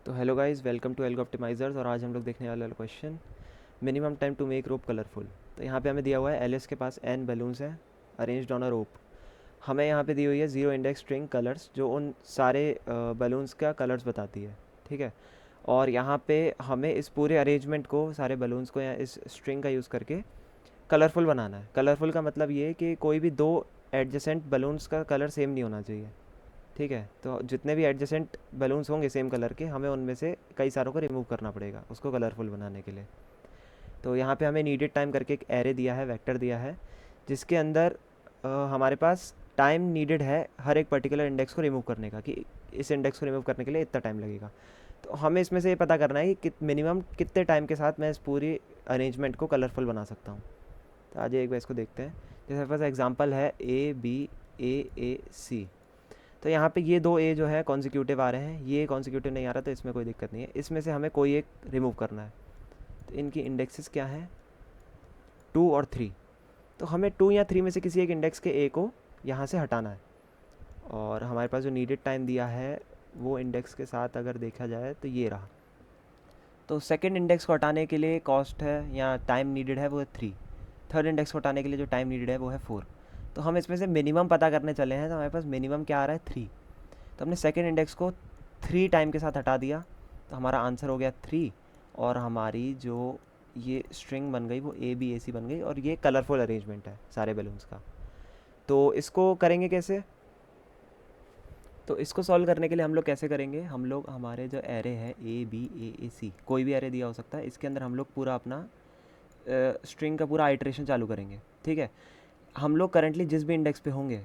तो hello guys, welcome to algo optimizers. और आज हम लोग देखने वाला question, minimum time to make rope colourful. तो यहाँ पे हमें दिया हुआ है एलिस के पास n बलून्स हैं अरेंज्ड ऑन अ रोप। हमें यहाँ पे दी हुई है जीरो इंडेक्स स्ट्रिंग कलर्स, जो उन सारे बलून्स का कलर्स बताती है। ठीक है। और यहाँ पे हमें इस पूरे अरेंजमेंट को, सारे बलून्स को या इस स्ट्रिंग का यूज़ करके कलरफुल बनाना है। कलरफुल का मतलब ये है कि कोई भी दो एडजेसेंट बलून्स का कलर सेम नहीं होना चाहिए। ठीक है। तो जितने भी एडजेसेंट बलून्स होंगे सेम कलर के, हमें उनमें से कई सारों को रिमूव करना पड़ेगा उसको कलरफुल बनाने के लिए। तो यहाँ पे हमें नीडेड टाइम करके एक एरे दिया है, वेक्टर दिया है, जिसके अंदर हमारे पास टाइम नीडेड है हर एक पर्टिकुलर इंडेक्स को रिमूव करने का, कि इस इंडेक्स को रिमूव करने के लिए इतना टाइम लगेगा। तो हमें इसमें से ये पता करना है कि मिनिमम कितने टाइम के साथ मैं इस पूरी अरेंजमेंट को कलरफुल बना सकता हूँ। तो आज एक बार इसको देखते हैं। जैसे मेरे पास एग्जांपल है A B A A C। तो यहाँ पे ये दो ए जो है कॉन्जिक्यूटिव आ रहे हैं, ये कॉन्जिक्यूटिव नहीं आ रहा, तो इसमें कोई दिक्कत नहीं है। इसमें से हमें कोई एक रिमूव करना है। तो इनकी इंडेक्सेस क्या हैं, 2 और 3। तो हमें 2 या 3 में से किसी एक इंडेक्स के ए को यहाँ से हटाना है। और हमारे पास जो नीडेड टाइम दिया है वो इंडेक्स के साथ अगर देखा जाए तो ये रहा। तो सेकेंड इंडेक्स को हटाने के लिए कॉस्ट है या टाइम नीडेड है वो है 3। थर्ड इंडेक्स को हटाने के लिए जो टाइम नीडेड है वो है 4। तो हम इसमें से मिनिमम पता करने चले हैं, तो हमारे पास मिनिमम क्या आ रहा है, 3। तो हमने सेकेंड इंडेक्स को 3 टाइम के साथ हटा दिया, तो हमारा आंसर हो गया 3। और हमारी जो ये स्ट्रिंग बन गई वो A B A C बन गई, और ये कलरफुल अरेंजमेंट है सारे बैलून्स का। तो इसको करेंगे कैसे? तो इसको सॉल्व करने के लिए हम लोग कैसे करेंगे, हम लोग हमारे जो एरे है A B A A C, कोई भी एरे दिया हो सकता है, इसके अंदर हम लोग पूरा अपना स्ट्रिंग का पूरा आइट्रेशन चालू करेंगे। ठीक है। हम लोग करंटली जिस भी इंडेक्स पे होंगे,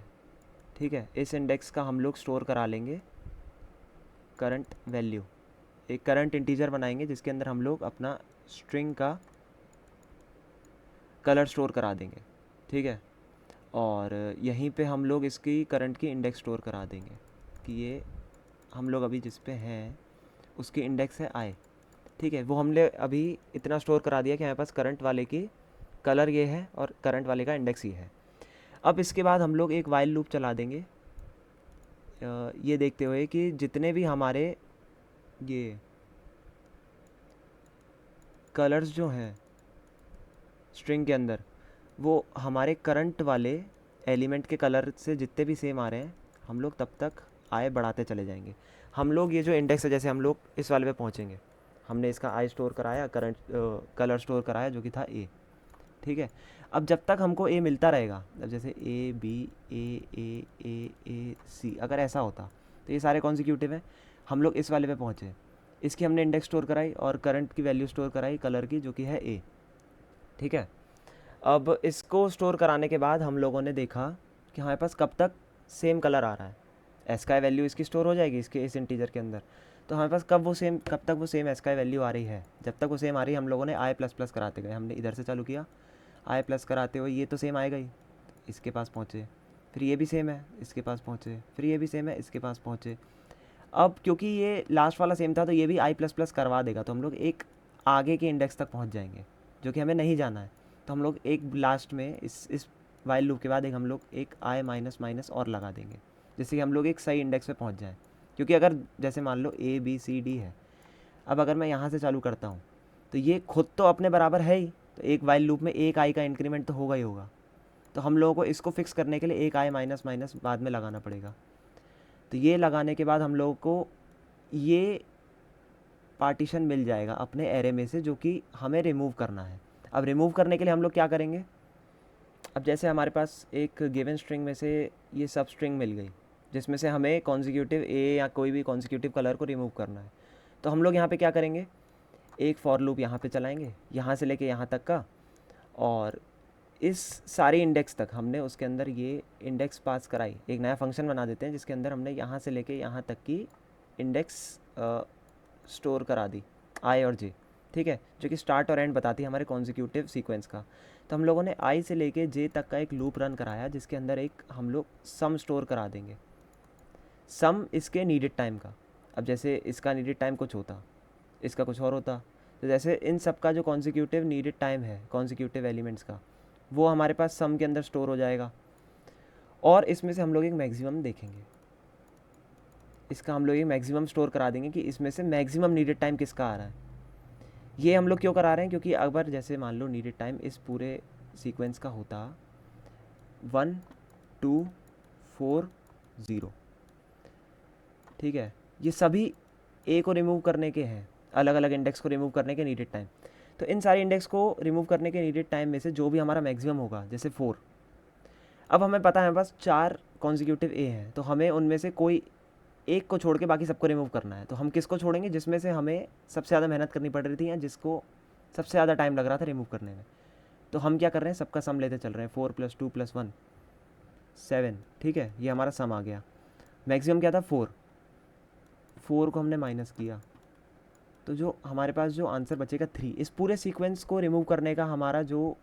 ठीक है, इस इंडेक्स का हम लोग स्टोर करा लेंगे करंट वैल्यू। एक करंट इंटीजर बनाएंगे जिसके अंदर हम लोग अपना स्ट्रिंग का कलर स्टोर करा देंगे। ठीक है। और यहीं पे हम लोग इसकी करंट की इंडेक्स स्टोर करा देंगे कि ये हम लोग अभी जिस पे हैं उसकी इंडेक्स है आई। ठीक है। वो हमने अभी इतना स्टोर करा दिया कि हमारे पास करंट वाले की कलर ये है और करंट वाले का इंडेक्स ये है। अब इसके बाद हम लोग एक वाइल लूप चला देंगे, ये देखते हुए कि जितने भी हमारे ये कलर्स जो हैं स्ट्रिंग के अंदर, वो हमारे करंट वाले एलिमेंट के कलर से जितने भी सेम आ रहे हैं, हम लोग तब तक आई बढ़ाते चले जाएंगे। हम लोग ये जो इंडेक्स है, जैसे हम लोग इस वाले पे पहुँचेंगे, हमने इसका आई स्टोर कराया, करंट कलर स्टोर कराया जो कि था ए। ठीक है। अब जब तक हमको ए मिलता रहेगा, अब जैसे A B A A A A C अगर ऐसा होता, तो ये सारे कॉन्जिक्यूटिव हैं। हम लोग इस वाले पे पहुँचे, इसकी हमने इंडेक्स स्टोर कराई और करंट की वैल्यू स्टोर कराई कलर की जो कि है ए। ठीक है। अब इसको स्टोर कराने के बाद हम लोगों ने देखा कि हमारे पास कब तक सेम कलर आ रहा है। एस का वैल्यू इसकी स्टोर हो जाएगी इसके इस इंटीजर के अंदर। तो हमारे पास कब तक वो सेम एस का वैल्यू आ रही है, जब तक वो सेम आ रही है हम लोगों ने आई प्लस प्लस कराते गए। हमने इधर से चालू किया, आई प्लस कराते हुए ये तो सेम आएगा ही, इसके पास पहुँचे, फिर ये भी सेम है इसके पास पहुँचे, फिर ये भी सेम है इसके पास पहुँचे। अब क्योंकि ये लास्ट वाला सेम था तो ये भी आई प्लस प्लस करवा देगा, तो हम लोग एक आगे के इंडेक्स तक पहुँच जाएंगे जो कि हमें नहीं जाना है। तो हम लोग एक लास्ट में इस वाइल लूप के बाद एक हम लोग एक आई माइनस माइनस और लगा देंगे, जिससे कि हम लोग एक सही इंडेक्स पे पहुँच जाएँ। क्योंकि अगर जैसे मान लो A B C D है, अब अगर मैं यहाँ से चालू करता हूँ तो ये खुद तो अपने बराबर है ही, तो एक वाइल लूप में एक आई का इंक्रीमेंट तो होगा ही होगा। तो हम लोगों को इसको फिक्स करने के लिए एक आई माइनस माइनस बाद में लगाना पड़ेगा। तो ये लगाने के बाद हम लोगों को ये पार्टीशन मिल जाएगा अपने एरे में से, जो कि हमें रिमूव करना है। अब रिमूव करने के लिए हम लोग क्या करेंगे, अब जैसे हमारे पास एक गिवन स्ट्रिंग में से ये सब स्ट्रिंग मिल गई जिसमें से हमें कॉन्जिक्यूटिव ए या कोई भी कॉन्जिक्यूटिव कलर को रिमूव करना है। तो हम लोग यहाँ पे क्या करेंगे, एक फॉर लूप यहाँ पे चलाएंगे, यहाँ से लेके यहाँ तक का, और इस सारे इंडेक्स तक हमने उसके अंदर ये इंडेक्स पास कराई। एक नया फंक्शन बना देते हैं जिसके अंदर हमने यहाँ से लेके यहाँ तक की इंडेक्स स्टोर करा दी, आई और जे। ठीक है। जो कि स्टार्ट और एंड बताती है हमारे कॉन्जिक्यूटिव सीक्वेंस का। तो हम लोगों ने आई से लेके जे तक का एक लूप रन कराया जिसके अंदर एक हम लोग सम स्टोर करा देंगे, सम इसके नीडेड टाइम का। अब जैसे इसका नीडेड टाइम कुछ होता, इसका कुछ और होता, तो जैसे इन सब का जो कॉन्जिक्यूटिव नीडेड टाइम है कॉन्जिक्यूटिव एलिमेंट्स का, वो हमारे पास सम के अंदर स्टोर हो जाएगा। और इसमें से हम लोग एक मैक्सिमम देखेंगे, इसका हम लोग ये मैक्सिमम स्टोर करा देंगे कि इसमें से मैक्सिमम नीडेड टाइम किसका आ रहा है। ये हम लोग क्यों करा रहे हैं, क्योंकि अगर जैसे मान लो नीडेड टाइम इस पूरे सीक्वेंस का होता 1 2 4 0, ठीक है, ये सभी ए को रिमूव करने के हैं, अलग अलग इंडेक्स को रिमूव करने के नीडेड टाइम। तो इन सारे इंडेक्स को रिमूव करने के नीडेड टाइम में से जो भी हमारा मैक्सिमम होगा, जैसे 4, अब हमें पता है बस 4 कॉन्जिक्यूटिव ए हैं, तो हमें उनमें से कोई एक को छोड़ के बाकी सबको रिमूव करना है। तो हम किसको छोड़ेंगे, जिसमें से हमें सबसे ज़्यादा मेहनत करनी पड़ रही थी या जिसको सबसे ज़्यादा टाइम लग रहा था रिमूव करने में। तो हम क्या कर रहे हैं, सबका सम लेते चल रहे हैं, 4 + 2 + 1 7, ठीक है, ये हमारा सम आ गया। मैक्सिमम क्या था 4 को हमने माइनस किया, तो जो हमारे पास जो आंसर बचेगा 3। इस पूरे सीक्वेंस को रिमूव करने का हमारा जो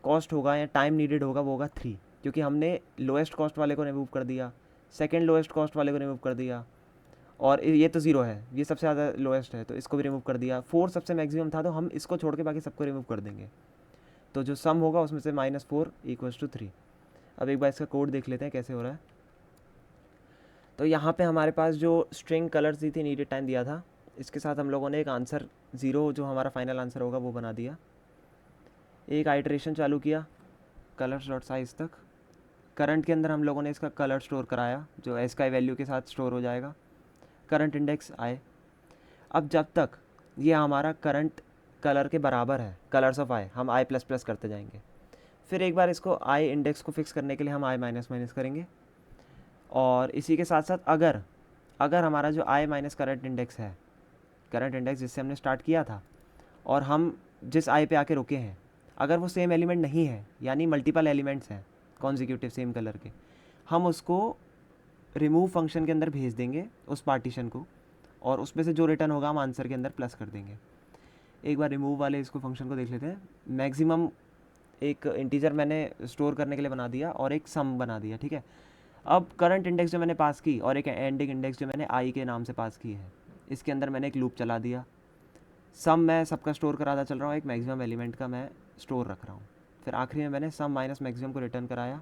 कॉस्ट होगा या टाइम नीडेड होगा वो होगा 3, क्योंकि हमने लोएस्ट कॉस्ट वाले को रिमूव कर दिया, सेकेंड लोएस्ट कॉस्ट वाले को रिमूव कर दिया, और ये तो 0 है, ये सबसे ज़्यादा लोएस्ट है तो इसको भी रिमूव कर दिया। 4 सबसे मैक्सिमम था तो हम इसको छोड़ के बाकी सबको रिमूव कर देंगे। तो जो सम होगा उसमें से -4 = 3। अब एक बार इसका कोड देख लेते हैं कैसे हो रहा है। तो यहाँ पे हमारे पास जो स्ट्रिंग कलर्स दी थी, नीडेड टाइम दिया था, इसके साथ हम लोगों ने एक आंसर 0 जो हमारा फाइनल आंसर होगा वो बना दिया। एक आइटरेशन चालू किया colors.size तक। करंट के अंदर हम लोगों ने इसका कलर स्टोर कराया जो एस का वैल्यू के साथ स्टोर हो जाएगा। करंट इंडेक्स आए। अब जब तक ये हमारा करंट कलर के बराबर है, कलर्स ऑफ आई, हम i++ करते जाएंगे। फिर एक बार इसको आई इंडेक्स को फिक्स करने के लिए हम i- करेंगे। और इसी के साथ साथ अगर हमारा जो i- करंट इंडेक्स है, करंट इंडेक्स जिससे हमने स्टार्ट किया था और हम जिस i पे आके रुके हैं, अगर वो सेम एलिमेंट नहीं है, यानी मल्टीपल एलिमेंट्स हैं कॉन्जिक्यूटिव सेम कलर के, हम उसको रिमूव फंक्शन के अंदर भेज देंगे उस पार्टीशन को, और उसमें से जो रिटर्न होगा हम आंसर के अंदर प्लस कर देंगे। एक बार रिमूव वाले इसको फंक्शन को देख लेते हैं। मैक्सिमम एक इंटीजर मैंने स्टोर करने के लिए बना दिया और एक सम बना दिया, ठीक है। अब करंट इंडेक्स जो मैंने पास की और एक एंडिंग इंडेक्स जो मैंने आई के नाम से पास की है, इसके अंदर मैंने एक लूप चला दिया। सम मैं सबका स्टोर कराता चल रहा हूँ, एक मैक्सिमम एलिमेंट का मैं स्टोर रख रहा हूँ। फिर आखिरी में मैंने सम माइनस मैक्सिमम को रिटर्न कराया।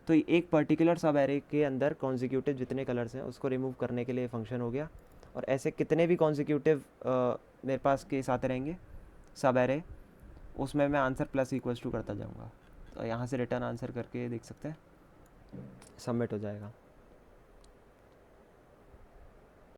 तो एक पर्टिकुलर सब एरे के अंदर कॉन्जिक्यूटिव जितने कलर्स हैं उसको रिमूव करने के लिए फंक्शन हो गया। और ऐसे कितने भी कॉन्जिक्यूटिव मेरे पास केस आते रहेंगे सब एरे, उसमें मैं आंसर += करता जाऊँगा। तो यहाँ से रिटर्न आंसर करके देख सकते हैं, सबमिट हो जाएगा।